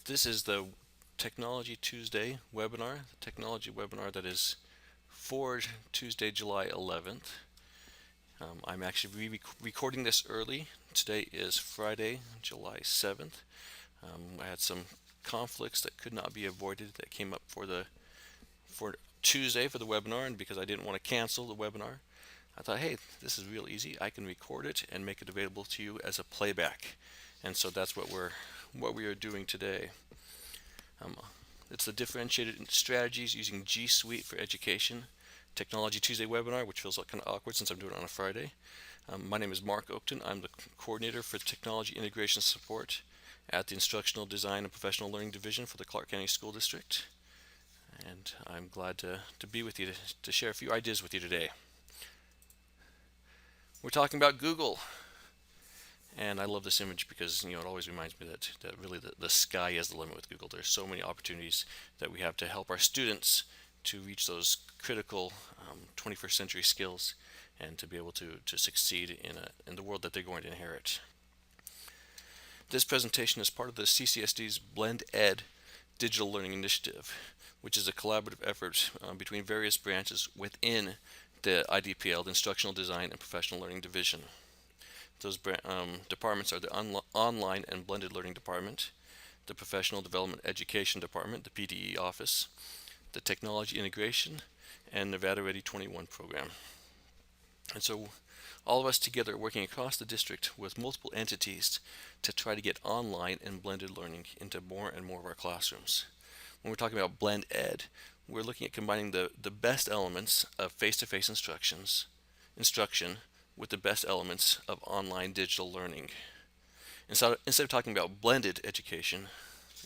This is the Technology Tuesday webinar, the technology webinar that is for Tuesday, July 11th. I'm actually recording this early. Today is Friday, July 7th. I had some conflicts that could not be avoided that came up for Tuesday for the webinar, and because I didn't want to cancel the webinar, I thought, hey, this is real easy. I can record it and make it available to you as a playback. And so that's what we are doing today. Um, it's the differentiated strategies using G Suite for education Technology Tuesday webinar, which feels like kind of awkward since I'm doing it on a Friday. My name is Mark Oakton. I'm the coordinator for technology integration support at the Instructional Design and Professional Learning Division for the Clark County School District. And I'm glad to be with you to share a few ideas with you today. We're talking about Google. And I love this image because it always reminds me that really the sky is the limit with Google. There's so many opportunities that we have to help our students to reach those critical 21st century skills and to be able to succeed in the world that they're going to inherit. This presentation is part of the CCSD's Blend Ed Digital Learning Initiative, which is a collaborative effort between various branches within the IDPL, the Instructional Design and Professional Learning Division. Those departments are the Online and Blended Learning Department, the Professional Development Education Department, the PDE office, the Technology Integration, and Nevada Ready 21 program. And so all of us together are working across the district with multiple entities to try to get online and blended learning into more and more of our classrooms. When we're talking about Blend Ed, we're looking at combining the best elements of face-to-face instruction with the best elements of online digital learning. Instead of talking about blended education,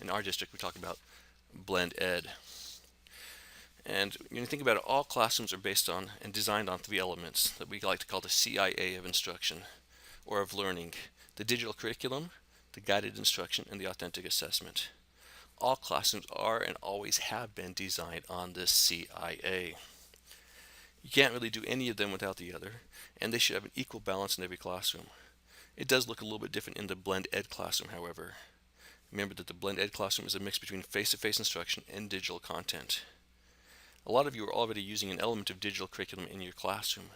in our district we talk about Blend Ed. And when you think about it, all classrooms are based on and designed on three elements that we like to call the CIA of instruction or of learning: the digital curriculum, the guided instruction, and the authentic assessment. All classrooms are and always have been designed on this CIA. You can't really do any of them without the other, and they should have an equal balance in every classroom. It does look a little bit different in the Blend Ed classroom, however. Remember that the Blend Ed classroom is a mix between face-to-face instruction and digital content. A lot of you are already using an element of digital curriculum in your classroom.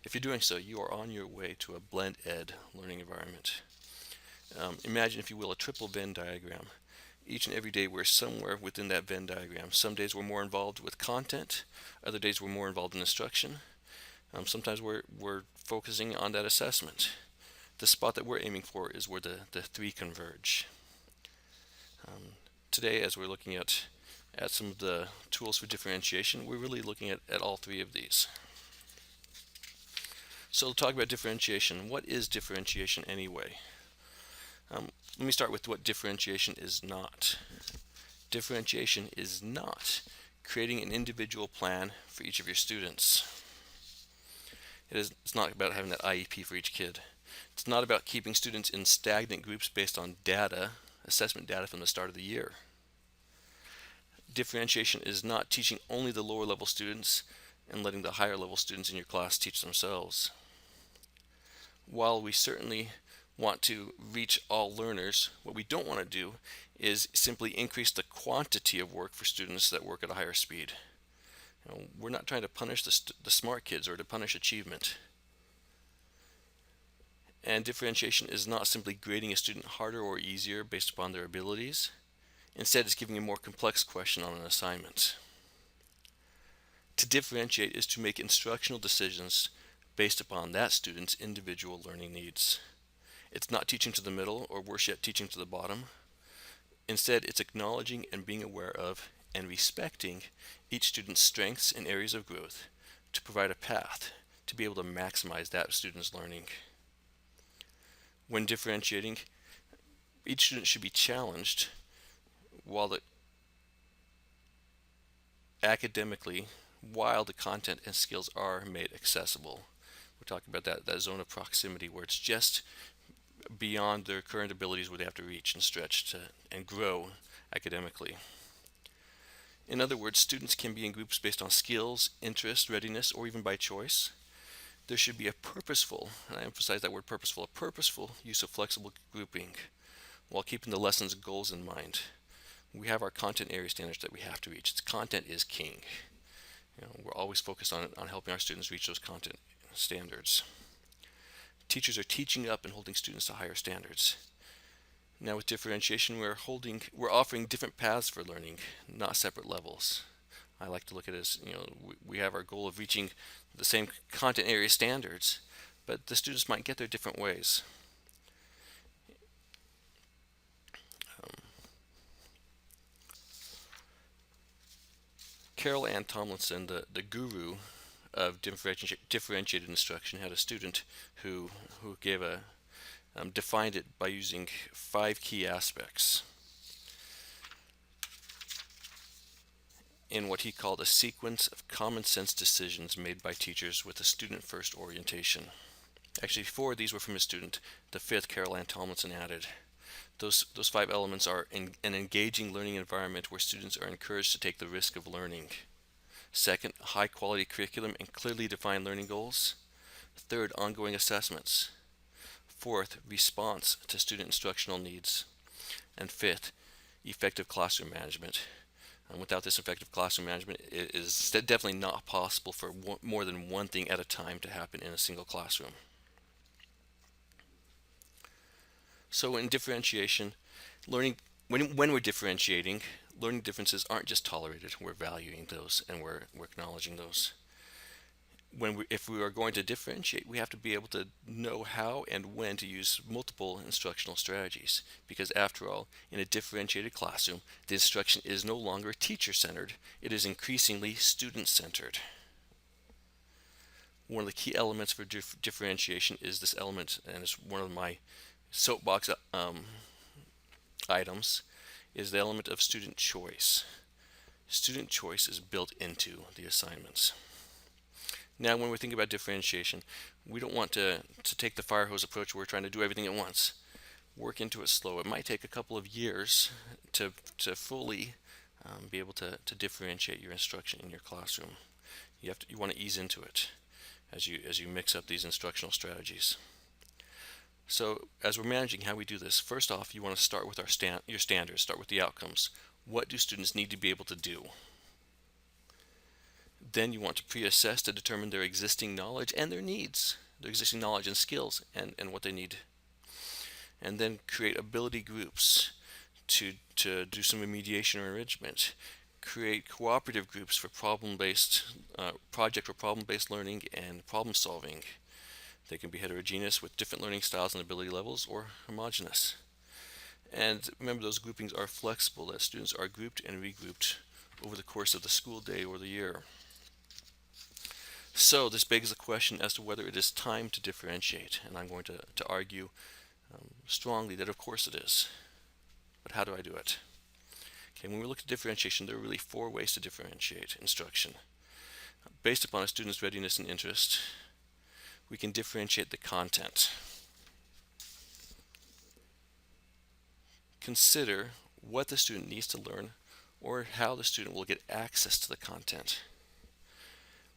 If you're doing so, you are on your way to a Blend Ed learning environment. Imagine, if you will, a triple Venn diagram. Each and every day we're somewhere within that Venn diagram. Some days we're more involved with content, other days we're more involved in instruction. Sometimes we're focusing on that assessment. The spot that we're aiming for is where the three converge. Today, as we're looking at some of the tools for differentiation, we're really looking at all three of these. So to talk about differentiation, what is differentiation anyway? Let me start with what differentiation is not. Differentiation is not creating an individual plan for each of your students. It's not about having that IEP for each kid. It's not about keeping students in stagnant groups based on data, assessment data from the start of the year. Differentiation is not teaching only the lower level students and letting the higher level students in your class teach themselves. While we certainly want to reach all learners, what we don't want to do is simply increase the quantity of work for students that work at a higher speed. We're not trying to punish the smart kids or to punish achievement. And differentiation is not simply grading a student harder or easier based upon their abilities. Instead, it's giving a more complex question on an assignment. To differentiate is to make instructional decisions based upon that student's individual learning needs. It's not teaching to the middle, or worse yet, teaching to the bottom. Instead, it's acknowledging and being aware of and respecting each student's strengths and areas of growth to provide a path to be able to maximize that student's learning. When differentiating, each student should be challenged academically while the content and skills are made accessible. We're talking about that zone of proximity where it's just beyond their current abilities where they have to reach and stretch and grow academically. In other words, students can be in groups based on skills, interest, readiness, or even by choice. There should be a purposeful, and I emphasize that word purposeful, use of flexible grouping while keeping the lesson's goals in mind. we have our content area standards that we have to reach. It's content is king. We're always focused on helping our students reach those content standards. Teachers are teaching up and holding students to higher standards. Now with differentiation, we're offering different paths for learning, not separate levels. I like to look at it as, we have our goal of reaching the same content area standards, but the students might get there different ways. Carol Ann Tomlinson, the guru of differentiated instruction, had a student who gave defined it by using 5 key aspects in what he called a sequence of common sense decisions made by teachers with a student first orientation. Actually, 4 of these were from his student. The 5th, Carol Ann Tomlinson added. Those 5 elements are an engaging learning environment where students are encouraged to take the risk of learning. Second, high quality curriculum and clearly defined learning goals. Third, ongoing assessments. Fourth, response to student instructional needs. And 5th, effective classroom management. And without this effective classroom management, it is definitely not possible for more than one thing at a time to happen in a single classroom. So in differentiation, when we're differentiating, learning differences aren't just tolerated, we're valuing those and we're acknowledging those. If we are going to differentiate, we have to be able to know how and when to use multiple instructional strategies, because after all, in a differentiated classroom, the instruction is no longer teacher-centered, it is increasingly student-centered. One of the key elements for differentiation is this element, and it's one of my soapbox items, is the element of student choice. Student choice is built into the assignments. Now, when we're thinking about differentiation, we don't want to take the fire hose approach where we're trying to do everything at once. Work into it slow. It might take a couple of years to fully be able to differentiate your instruction in your classroom. You want to ease into it as you mix up these instructional strategies. So as we're managing how we do this, first off, you want to start with your standards, start with the outcomes. What do students need to be able to do? Then you want to pre-assess to determine their existing knowledge and their needs, their existing knowledge and skills and what they need. And then create ability groups to do some remediation or enrichment. Create cooperative groups for project or problem-based learning and problem solving. They can be heterogeneous with different learning styles and ability levels, or homogeneous. And remember, those groupings are flexible, that students are grouped and regrouped over the course of the school day or the year. So this begs the question as to whether it is time to differentiate, and I'm going to argue strongly that of course it is. But how do I do it? Okay, when we look at differentiation, there are really 4 ways to differentiate instruction. Based upon a student's readiness and interest, we can differentiate the content. Consider what the student needs to learn or how the student will get access to the content.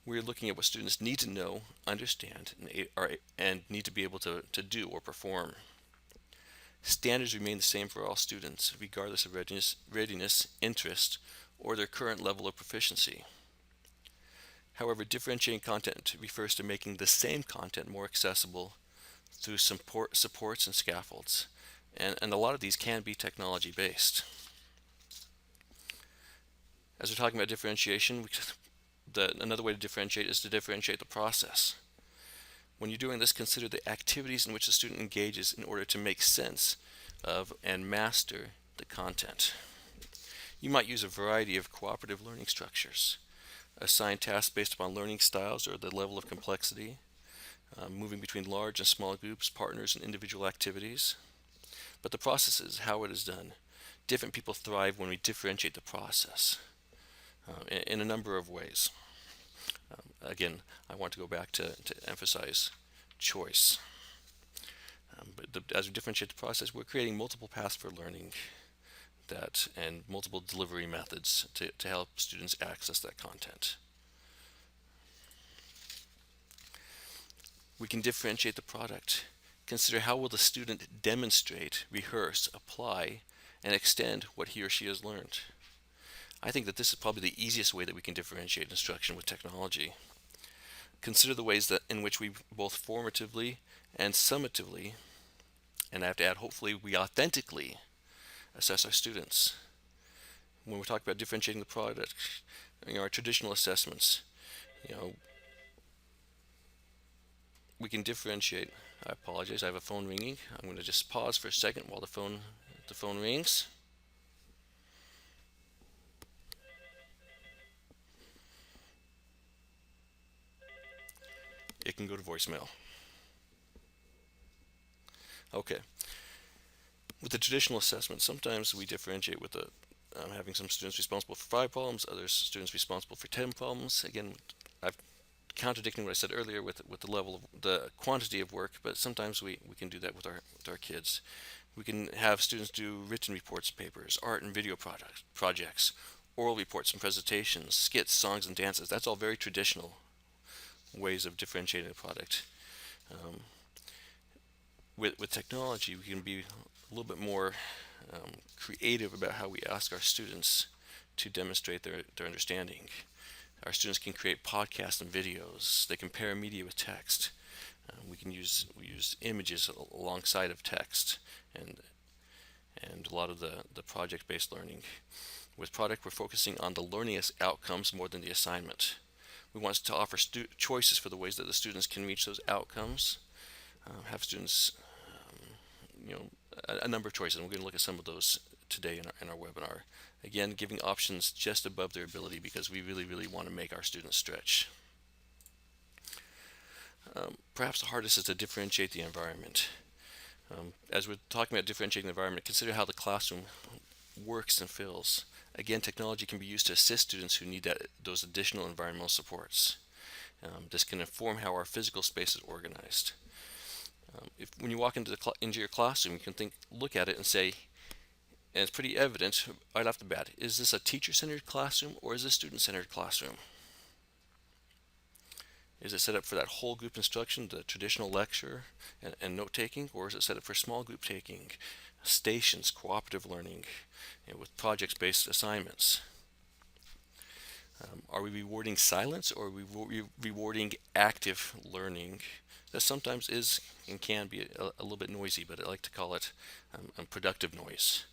We're looking at what students need to know, understand, and need to be able to do or perform. Standards remain the same for all students, regardless of readiness, interest, or their current level of proficiency. However, differentiating content refers to making the same content more accessible through supports and scaffolds. And a lot of these can be technology based. As we're talking about differentiation, another way to differentiate is to differentiate the process. When you're doing this, consider the activities in which the student engages in order to make sense of and master the content. You might use a variety of cooperative learning structures. Assign tasks based upon learning styles or the level of complexity, moving between large and small groups, partners, and individual activities. But the process is how it is done. Different people thrive when we differentiate the process in a number of ways. Again, I want to go back to emphasize choice. As we differentiate the process, we're creating multiple paths for learning and multiple delivery methods to help students access that content. We can differentiate the product. Consider how will the student demonstrate, rehearse, apply, and extend what he or she has learned. I think that this is probably the easiest way that we can differentiate instruction with technology. Consider the ways that in which we both formatively and summatively, and I have to add, hopefully, we authentically assess our students. When we talk about differentiating the product, our traditional assessments, you know, we can differentiate. I apologize, I have a phone ringing. I'm going to just pause for a second while the phone rings. It can go to voicemail. Okay. With the traditional assessment, sometimes we differentiate with having some students responsible for 5 problems, other students responsible for 10 problems. Again, I've contradicting what I said earlier with the level of the quantity of work, but sometimes we can do that with our kids. We can have students do written reports, papers, art and video projects, oral reports and presentations, skits, songs and dances. That's all very traditional ways of differentiating the product. Um, with technology, we can be a little bit more creative about how we ask our students to demonstrate their understanding. Our students can create podcasts and videos. They can pair media with text. We use images alongside of text, and a lot of the project-based learning. With product, we're focusing on the learning outcomes more than the assignment. We want to offer choices for the ways that the students can reach those outcomes. Have students, a number of choices, and we're going to look at some of those today in our webinar. Again, giving options just above their ability because we really, really want to make our students stretch. Perhaps the hardest is to differentiate the environment. As we're talking about differentiating the environment, consider how the classroom works and feels. Again, technology can be used to assist students who need those additional environmental supports. This can inform how our physical space is organized. When you walk into your classroom, you can look at it and say, and it's pretty evident right off the bat, is this a teacher-centered classroom or is this a student-centered classroom? Is it set up for that whole group instruction, the traditional lecture and note-taking, or is it set up for small group taking, stations, cooperative learning, with projects-based assignments? Are we rewarding silence or are we rewarding active learning? That sometimes is and can be a little bit noisy, but I like to call it productive noise.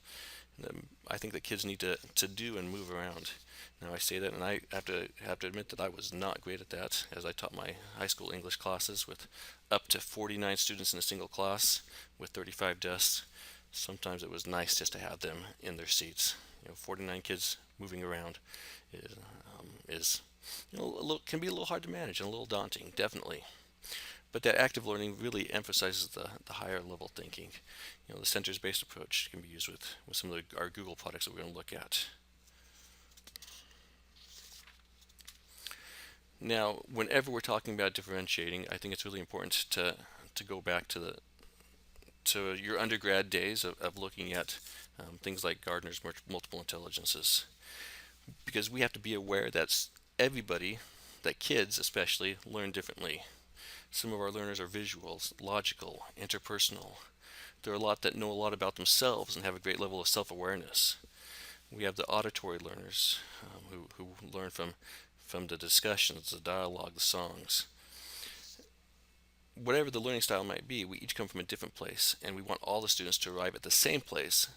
I think that kids need to do and move around. Now I say that, and I have to admit that I was not great at that, as I taught my high school English classes with up to 49 students in a single class with 35 desks. Sometimes it was nice just to have them in their seats. 49 kids moving around is can be a little hard to manage and a little daunting, definitely. But that active learning really emphasizes the higher level thinking. The centers-based approach can be used with some of our Google products that we're going to look at. Now, whenever we're talking about differentiating, I think it's really important to go back to your undergrad days of looking at things like Gardner's multiple intelligences, because we have to be aware that kids especially, learn differently. Some of our learners are visual, logical, interpersonal. There are a lot that know a lot about themselves and have a great level of self-awareness. We have the auditory learners who learn from the discussions, the dialogue, the songs. Whatever the learning style might be, we each come from a different place, and we want all the students to arrive at the same place,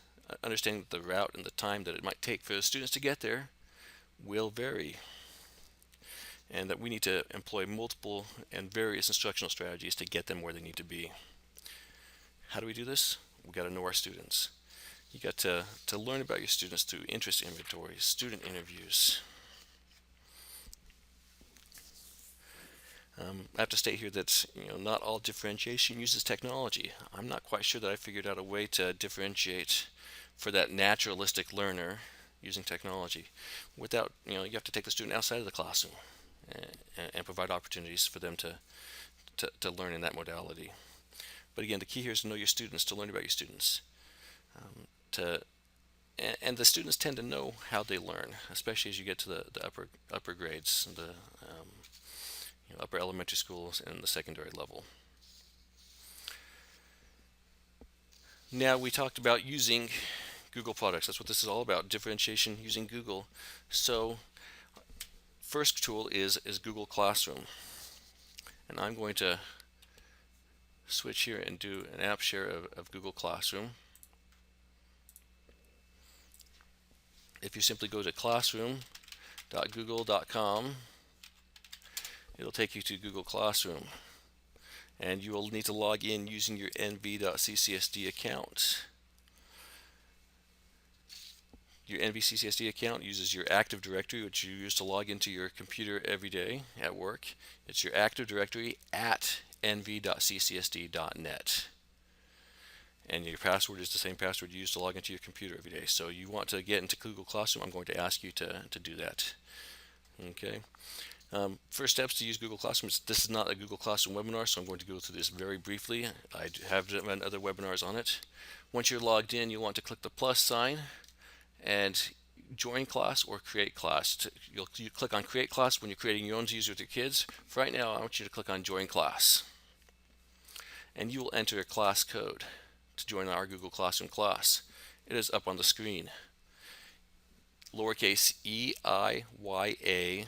understanding that the route and the time that it might take for the students to get there will vary, and that we need to employ multiple and various instructional strategies to get them where they need to be. How do we do this? We got to know our students. You got to learn about your students through interest inventories, student interviews. I have to state here that not all differentiation uses technology. I'm not quite sure that I figured out a way to differentiate for that naturalistic learner using technology. Without you have to take the student outside of the classroom and provide opportunities for them to learn in that modality. But again, the key here is to know your students, to learn about your students. And the students tend to know how they learn, especially as you get to the upper grades, the upper elementary schools and the secondary level. Now, we talked about using Google products. That's what this is all about, differentiation using Google. So first tool is Google Classroom. And I'm going to switch here and do an app share of Google Classroom. If you simply go to classroom.google.com, it'll take you to Google Classroom. And you will need to log in using your nv.ccsd account. Your NVCCSD account uses your Active Directory, which you use to log into your computer every day at work. It's your Active Directory at nv.ccsd.net. And your password is the same password you use to log into your computer every day. So you want to get into Google Classroom, I'm going to ask you to do that. Okay. First steps to use Google Classroom. This is not a Google Classroom webinar, so I'm going to go through this very briefly. I have done other webinars on it. Once you're logged in, you want to click the plus sign and join class or create class. You click on create class when you're creating your own to use with your kids. For right now, I want you to click on join class. And you will enter a class code to join our Google Classroom class. It is up on the screen. Lowercase EIYA,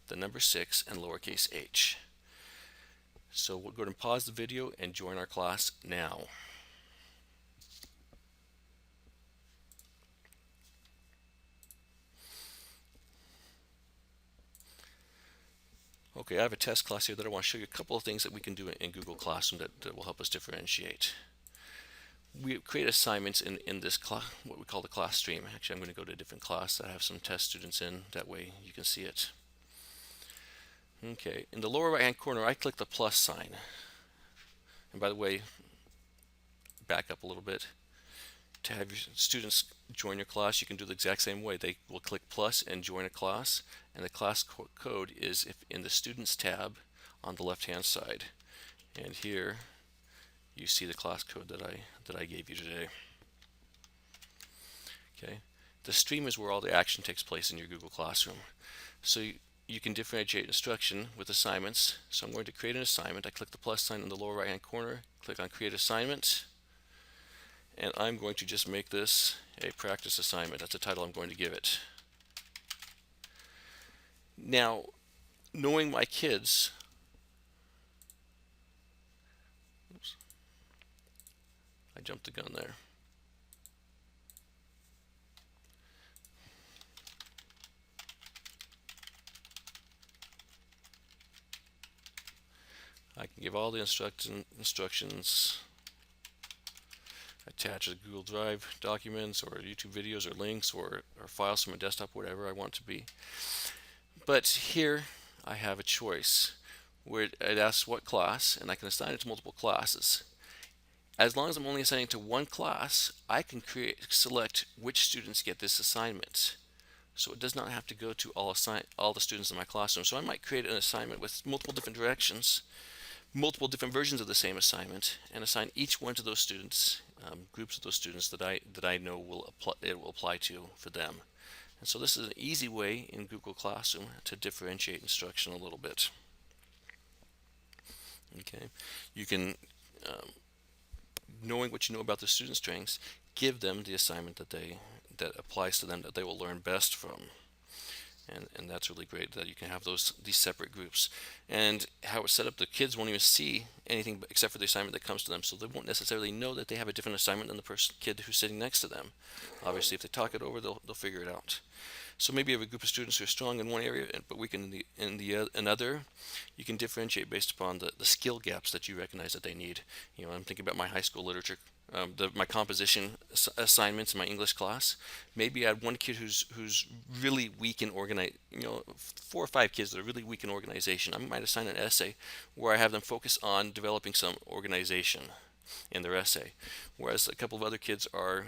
the number 6, and lowercase h. So we'll go ahead and pause the video and join our class now. Okay, I have a test class here that I want to show you a couple of things that we can do in Google Classroom that will help us differentiate. We create assignments in this class, what we call the class stream. Actually, I'm going to go to a different class that I have some test students in. That way you can see it. Okay, in the lower right hand corner, I click the plus sign. And by the way, back up a little bit. To have your students join your class, you can do the exact same way. They will click plus and join a class, and the class code is in the Students tab on the left hand side. And here you see the class code that I gave you today. Okay, the stream is where all the action takes place in your Google Classroom. So you can differentiate instruction with assignments. So I'm going to create an assignment. I click the plus sign in the lower right hand corner, click on create assignment, and I'm going to just make this a practice assignment. That's the title I'm going to give it. Now, knowing my kids, oops, I jumped the gun there. I can give all the instructions, attach a Google Drive documents or YouTube videos or links or files from a desktop, whatever I want to be. But here I have a choice where it asks what class, and I can assign it to multiple classes. As long as I'm only assigning to one class, I can select which students get this assignment. So it does not have to go to all the students in my classroom. So I might create an assignment with multiple different directions, multiple different versions of the same assignment, and assign each one to those students, groups of those students that I know it will apply to for them. And so this is an easy way in Google Classroom to differentiate instruction a little bit. Okay, you can, knowing what you know about the student strengths, give them the assignment that applies to them, that they will learn best from. And that's really great that you can have these separate groups. And how it's set up, the kids won't even see anything except for the assignment that comes to them, so they won't necessarily know that they have a different assignment than the kid who's sitting next to them. Obviously, if they talk it over, they'll figure it out. So maybe you have a group of students who are strong in one area but weak in another. You can differentiate based upon the skill gaps that you recognize that they need. You know, I'm thinking about my high school literature, my composition assignments in my English class. Maybe I had one kid who's really weak in 4 or 5 kids that are really weak in organization. I might assign an essay where I have them focus on developing some organization in their essay, whereas a couple of other kids are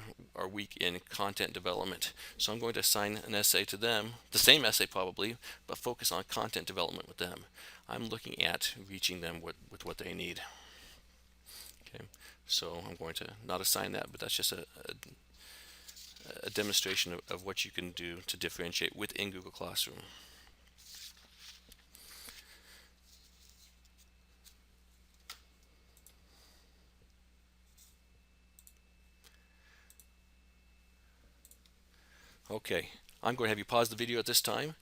weak in content development. So I'm going to assign an essay to them, the same essay probably, but focus on content development with them. I'm looking at reaching them with what they need. Okay, so I'm going to not assign that, but that's just a demonstration of what you can do to differentiate within Google Classroom. Okay, I'm going to have you pause the video at this time,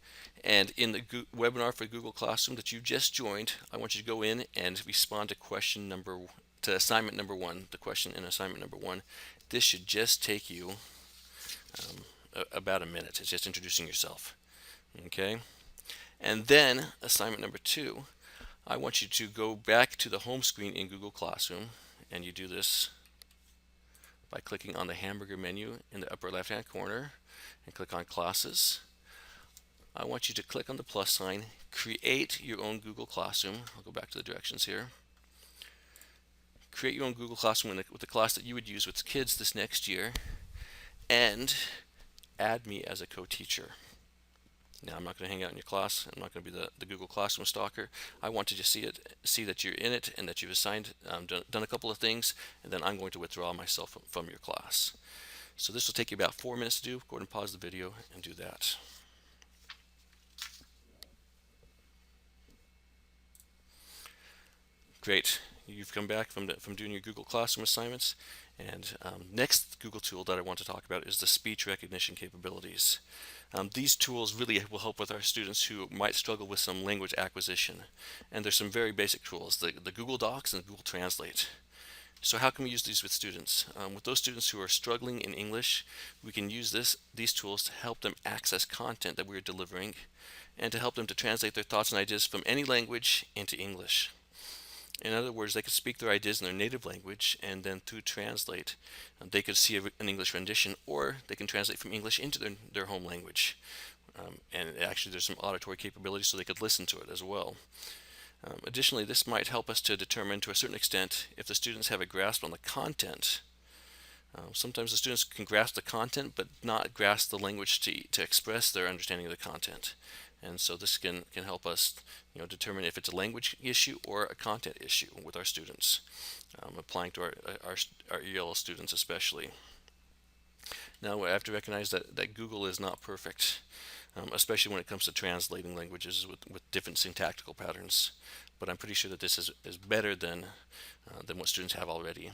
and in the webinar for Google Classroom that you just joined, I want you to go in and respond to assignment number 1, the question in assignment number 1. This should just take you about a minute. It's just introducing yourself. Okay, and then assignment number 2, I want you to go back to the home screen in Google Classroom, and you do this by clicking on the hamburger menu in the upper left hand corner and click on Classes. I want you to click on the plus sign, create your own Google Classroom. I'll go back to the directions here. Create your own Google Classroom with the class that you would use with kids this next year, and add me as a co-teacher. Now, I'm not going to hang out in your class. I'm not going to be the Google Classroom stalker. I want to just see that you're in it and that you've assigned, done a couple of things, and then I'm going to withdraw myself from your class. So this will take you about 4 minutes to do. Go ahead and pause the video and do that. Great. You've come back from doing your Google Classroom assignments, and next Google tool that I want to talk about is the speech recognition capabilities. These tools really will help with our students who might struggle with some language acquisition, and there's some very basic tools, the Google Docs and Google Translate. So how can we use these with students? With those students who are struggling in English, we can use these tools to help them access content that we're delivering, and to help them to translate their thoughts and ideas from any language into English. In other words, they could speak their ideas in their native language, and then through Translate, they could see an English rendition, or they can translate from English into their home language. And actually, there's some auditory capabilities, so they could listen to it as well. Additionally, this might help us to determine to a certain extent if the students have a grasp on the content. Sometimes the students can grasp the content, but not grasp the language to express their understanding of the content. And so this can help us determine if it's a language issue or a content issue with our students, applying to our EL students especially. Now, I have to recognize that Google is not perfect, especially when it comes to translating languages with different syntactical patterns. But I'm pretty sure that this is better than what students have already.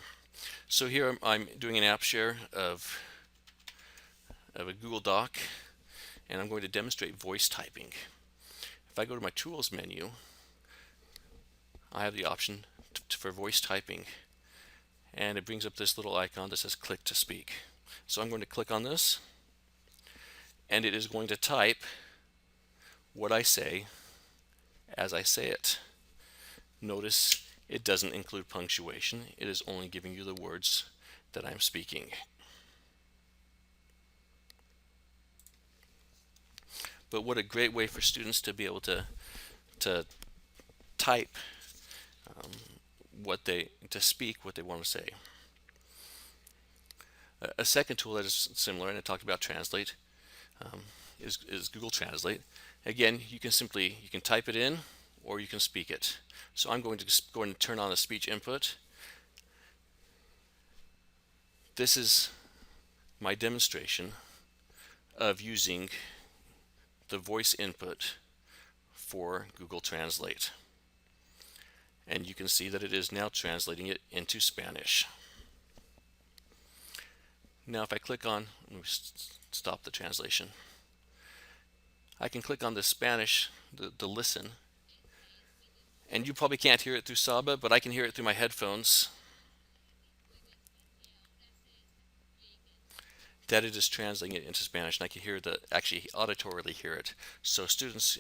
So here I'm doing an app share of a Google Doc, and I'm going to demonstrate voice typing. If I go to my Tools menu, I have the option for voice typing, and it brings up this little icon that says click to speak. So I'm going to click on this, and it is going to type what I say as I say it. Notice it doesn't include punctuation. It is only giving you the words that I'm speaking. But what a great way for students to be able to type to speak what they want to say. A second tool that is similar, and I talked about Translate, is Google Translate. Again, you can type it in, or you can speak it. So I'm going to turn on the speech input. This is my demonstration of using the voice input for Google Translate. And you can see that it is now translating it into Spanish. Now if I click on, let me stop the translation. I can click on the Spanish, the listen, and you probably can't hear it through Saba, but I can hear it through my headphones, that it is translating it into Spanish, and I can actually auditorily hear it. So students,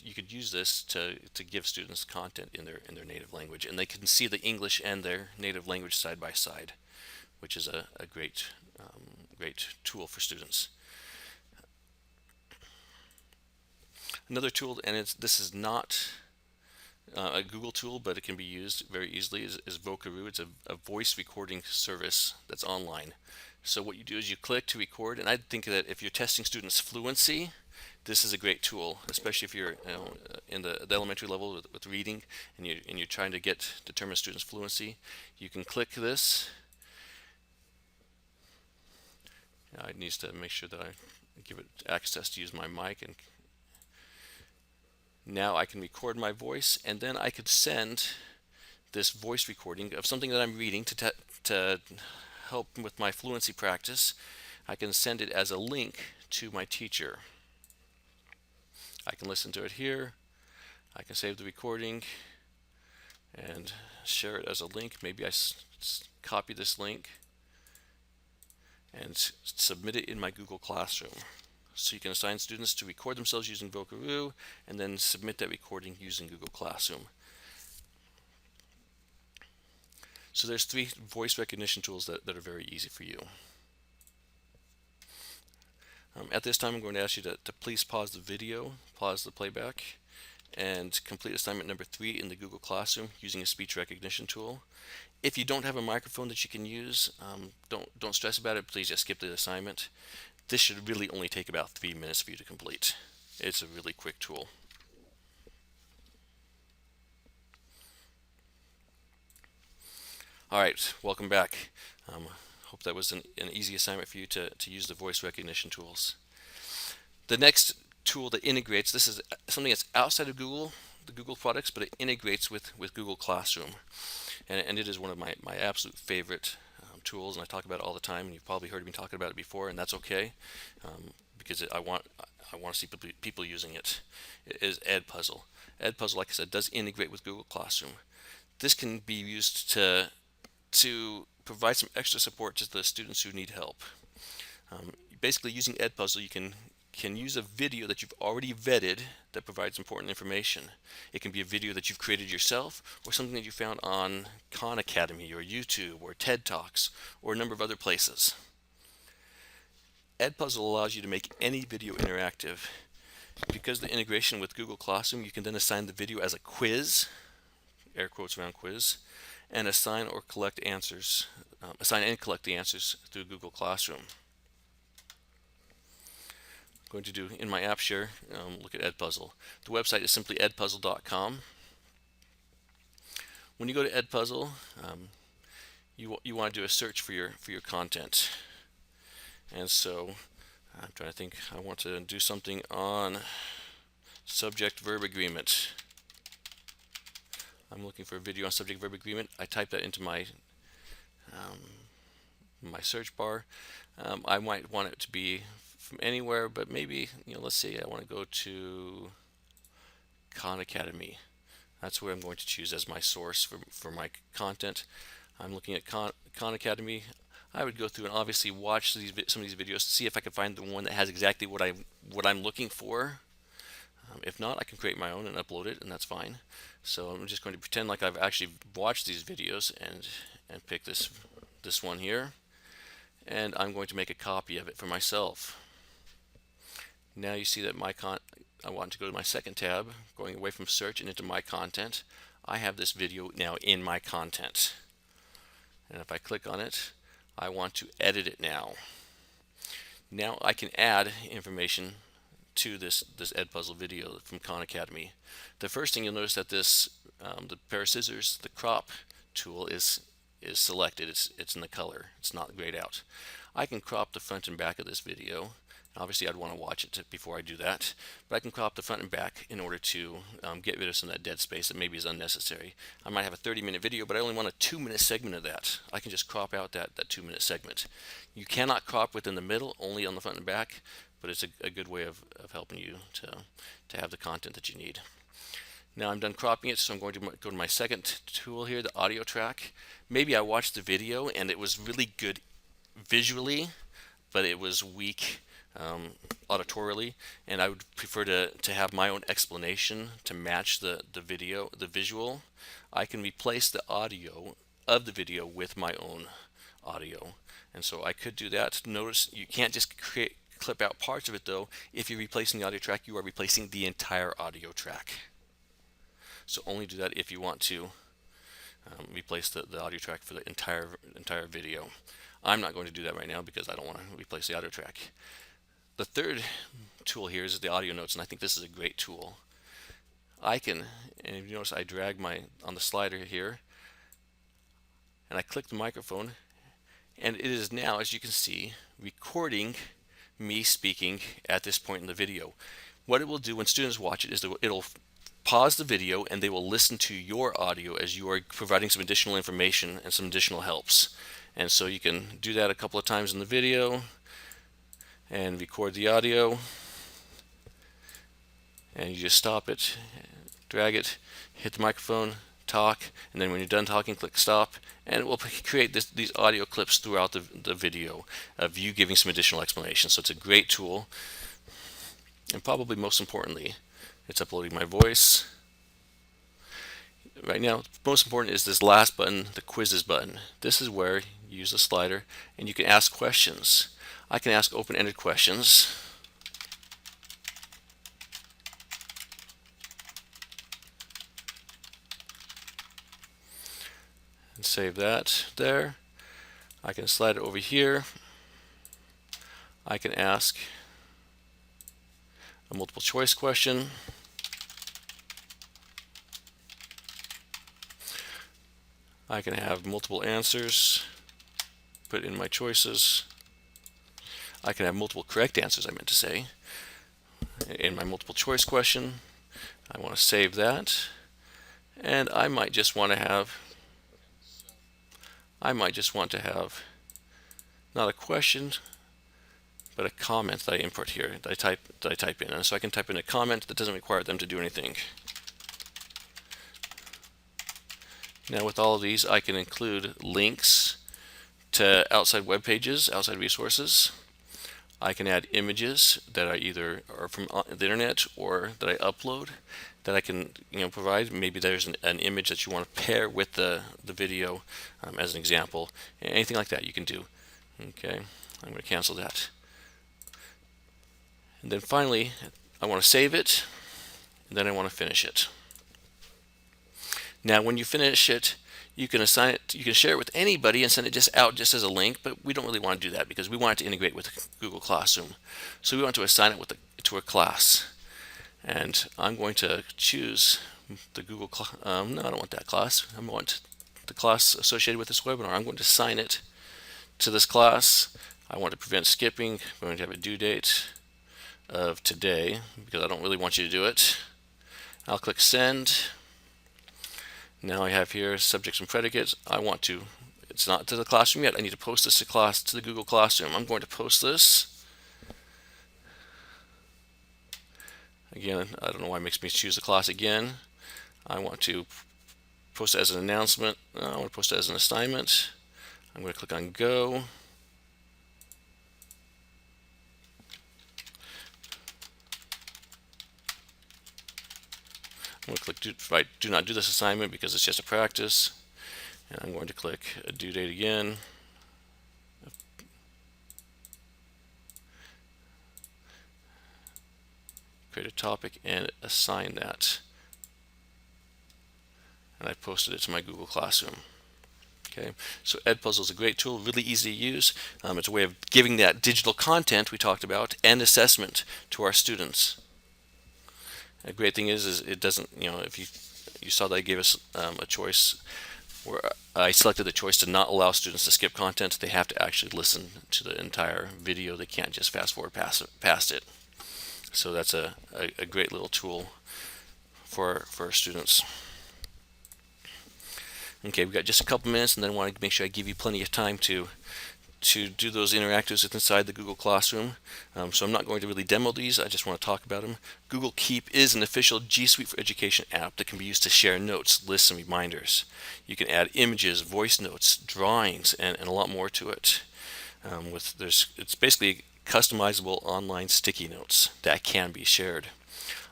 you could use this to give students content in their native language, and they can see the English and their native language side by side, which is a great tool for students. Another tool, and this is not a Google tool, but it can be used very easily, is Vocaroo. It's a voice recording service that's online. So what you do is you click to record, and I think that if you're testing students' fluency, this is a great tool, especially if you're in the elementary level with reading, and you're trying to determine students' fluency. You can click this. I need to make sure that I give it access to use my mic, and now I can record my voice, and then I could send this voice recording of something that I'm reading to help with my fluency practice. I can send it as a link to my teacher. I can listen to it here. I can save the recording and share it as a link. Maybe I copy this link and submit it in my Google Classroom. So you can assign students to record themselves using Vocaroo and then submit that recording using Google Classroom. So there's 3 voice recognition tools that are very easy for you. At this time, I'm going to ask you to please pause the video, pause the playback, and complete assignment number 3 in the Google Classroom using a speech recognition tool. If you don't have a microphone that you can use, don't stress about it. Please just skip the assignment. This should really only take about 3 minutes for you to complete. It's a really quick tool. All right, welcome back. Hope that was an easy assignment for you to use the voice recognition tools. The next tool that integrates, this is something that's outside of Google, the Google products, but it integrates with Google Classroom. And it is one of my absolute favorite tools, and I talk about it all the time, and you've probably heard me talking about it before, and that's okay, because I want to see people using it. It is Edpuzzle. Edpuzzle, like I said, does integrate with Google Classroom. This can be used to provide some extra support to the students who need help. Basically, using Edpuzzle, you can use a video that you've already vetted that provides important information. It can be a video that you've created yourself, or something that you found on Khan Academy or YouTube or TED Talks or a number of other places. Edpuzzle allows you to make any video interactive. Because of the integration with Google Classroom, you can then assign the video as a quiz, air quotes around quiz, and assign and collect the answers through Google Classroom. I'm going to do in my app share, look at Edpuzzle. The website is simply edpuzzle.com. When you go to Edpuzzle, you want to do a search for your content. And so I'm trying to think, I want to do something on subject-verb agreement. I'm looking for a video on subject-verb agreement. I type that into my my search bar. I might want it to be from anywhere, but maybe, let's say I want to go to Khan Academy. That's where I'm going to choose as my source for my content. I'm looking at Khan Academy. I would go through and obviously watch some of these videos to see if I can find the one that has exactly what I'm looking for. If not, I can create my own and upload it, and that's fine. So I'm just going to pretend like I've actually watched these videos and pick this one here, and I'm going to make a copy of it for myself. Now you see that I want to go to my second tab, going away from search and into my content. I have this video now in my content, and if I click on it, I want to edit it now. Now I can add information to this Edpuzzle video from Khan Academy. The first thing you'll notice that the pair of scissors, the crop tool is selected. It's in the color. It's not grayed out. I can crop the front and back of this video. Obviously, I'd want to watch it before I do that, but I can crop the front and back in order to get rid of some of that dead space that maybe is unnecessary. I might have a 30-minute video, but I only want a 2-minute segment of that. I can just crop out that 2-minute segment. You cannot crop within the middle, only on the front and back, but it's a good way of helping you to have the content that you need. Now I'm done cropping it, so I'm going to go to my second tool here, the audio track. Maybe I watched the video and it was really good visually, but it was weak auditorily, and I would prefer to have my own explanation to match the visual. I can replace the audio of the video with my own audio, and so I could do that. Notice you can't just clip out parts of it though. If you're replacing the audio track, you are replacing the entire audio track. So only do that if you want to replace the audio track for the entire video. I'm not going to do that right now because I don't want to replace the audio track. The third tool here is the audio notes, and I think this is a great tool. I can, and if you notice, I drag on the slider here, and I click the microphone, and it is now, as you can see, recording me speaking at this point in the video. What it will do when students watch it is it'll pause the video and they will listen to your audio as you are providing some additional information and some additional helps. And so you can do that a couple of times in the video. and record the audio, and you just stop it, drag it, hit the microphone, talk, and then when you're done talking, click stop, and it will create these audio clips throughout the video of you giving some additional explanation. So it's a great tool, and probably most importantly, it's uploading my voice. Right now, most important is this last button, the quizzes button. This is where you use the slider and you can ask questions. I can ask open-ended questions. And save that there. I can slide it over here. I can ask a multiple choice question. I can have multiple answers, put in my choices. I can have multiple correct answers, I meant to say, in my multiple choice question. I want to save that, and I might just want to have not a question, but a comment that I input here, that I type in. And so I can type in a comment that doesn't require them to do anything. Now with all of these, I can include links to outside web pages, outside resources. I can add images that are either from the internet or that I upload that I can provide. Maybe there's an image that you want to pair with the video as an example. Anything like that you can do. Okay, I'm going to cancel that. And then finally, I want to save it, and then I want to finish it. Now when you finish it, you can assign it, you can share it with anybody and send it just out just as a link, but we don't really want to do that because we want it to integrate with Google Classroom. So we want to assign it to a class. And I'm going to choose the Google class. No, I don't want that class. I want the class associated with this webinar. I'm going to assign it to this class. I want to prevent skipping. I'm going to have a due date of today because I don't really want you to do it. I'll click send. Now I have here subjects and predicates. It's not to the classroom yet. I need to post this to the Google Classroom. I'm going to post this. Again, I don't know why it makes me choose the class again. I want to post it as an announcement. I want to post it as an assignment. I'm going to click on go. I'm going to click do not do this assignment because it's just a practice. And I'm going to click a due date again. Create a topic and assign that. And I posted it to my Google Classroom. Okay, so Edpuzzle is a great tool, really easy to use. It's a way of giving that digital content we talked about and assessment to our students. A great thing is it doesn't, if you saw that I gave us a choice where I selected the choice to not allow students to skip content. They have to actually listen to the entire video. They can't just fast forward past it. So that's a great little tool for our students. Okay, we've got just a couple minutes, and then I want to make sure I give you plenty of time to do those interactives inside the Google Classroom. So I'm not going to really demo these, I just want to talk about them. Google Keep is an official G Suite for Education app that can be used to share notes, lists, and reminders. You can add images, voice notes, drawings, and a lot more to it. It's basically customizable online sticky notes that can be shared.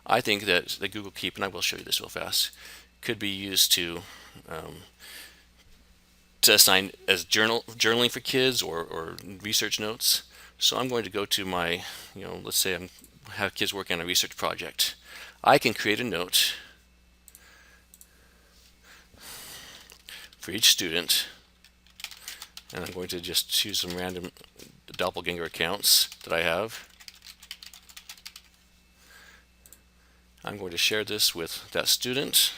I think that the Google Keep, and I will show you this real fast, could be used to assign as journaling for kids or research notes. So I'm going to go to my, let's say I have kids working on a research project. I can create a note for each student, and I'm going to just choose some random doppelganger accounts that I have. I'm going to share this with that student.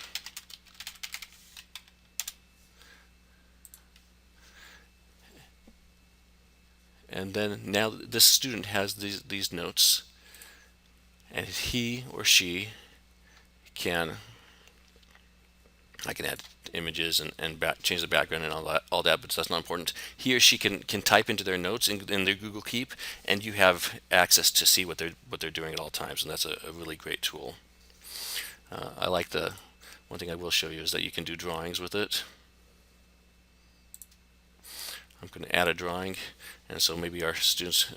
And then now this student has these notes, and he or she can I can add images and change the background and all that, but that's not important. He or she can type into their notes in their Google Keep, and you have access to see what they're doing at all times, and that's a really great tool. I like the one thing I will show you is that you can do drawings with it. I'm going to add a drawing, and so maybe our students,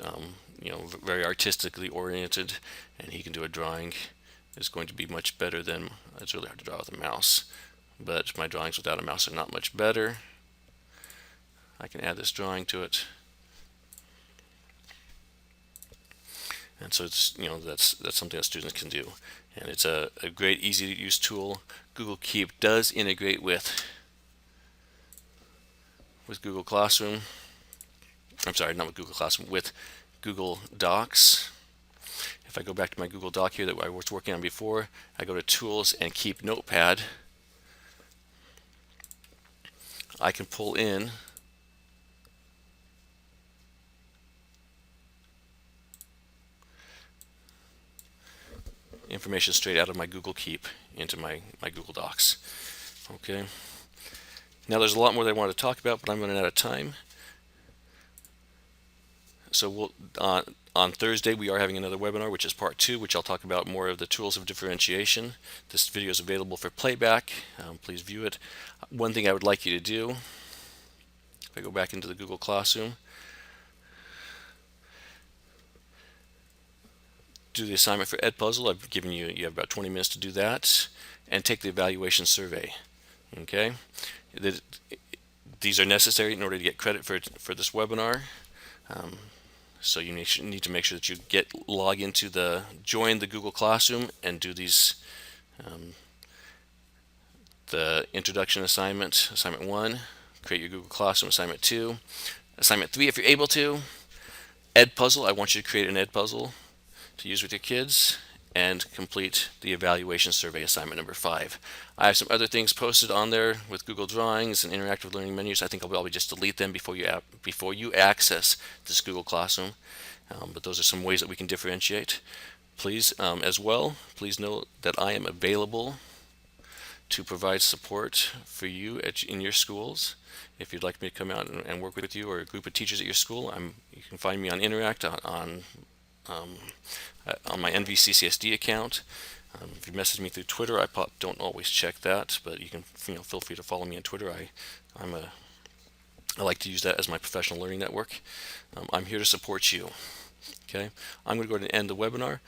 very artistically oriented, and he can do a drawing. Is going to be much better than, it's really hard to draw with a mouse, but my drawings without a mouse are not much better. I can add this drawing to it, and so it's that's something that students can do, and it's a great, easy to use tool. Google Keep does integrate with Google Classroom. I'm sorry, not with Google Classroom, with Google Docs. If I go back to my Google Doc here that I was working on before, I go to Tools and Keep Notepad. I can pull in information straight out of my Google Keep into my Google Docs. Okay. Now there's a lot more that I want to talk about, but I'm running out of time. So we'll on Thursday we are having another webinar, which is part 2, which I'll talk about more of the tools of differentiation. This video is available for playback. Please view it. One thing I would like you to do, if I go back into the Google Classroom, do the assignment for Edpuzzle. I've given you have about 20 minutes to do that, and take the evaluation survey. Okay, these are necessary in order to get credit for this webinar. So you need to make sure that you log into join the Google Classroom and do these the introduction assignment, assignment 1, create your Google Classroom, assignment 2, assignment 3 if you're able to. Edpuzzle, I want you to create an Edpuzzle to use with your kids, and complete the evaluation survey, assignment number 5. I have some other things posted on there with Google Drawings and interactive learning menus. I think I'll probably just delete them before you access this Google Classroom. But those are some ways that we can differentiate. Please, as well, please note that I am available to provide support for you in your schools. If you'd like me to come out and work with you or a group of teachers at your school, you can find me on Interact on my NVCCSD account. If you message me through Twitter, don't always check that, but you can feel free to follow me on Twitter. I like to use that as my professional learning network. I'm here to support you. Okay, I'm going to go ahead and end the webinar,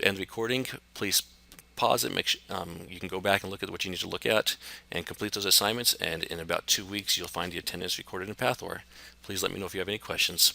end the recording. Please pause it. You can go back and look at what you need to look at and complete those assignments. And in about 2 weeks, you'll find the attendance recorded in Pathwire. Please let me know if you have any questions.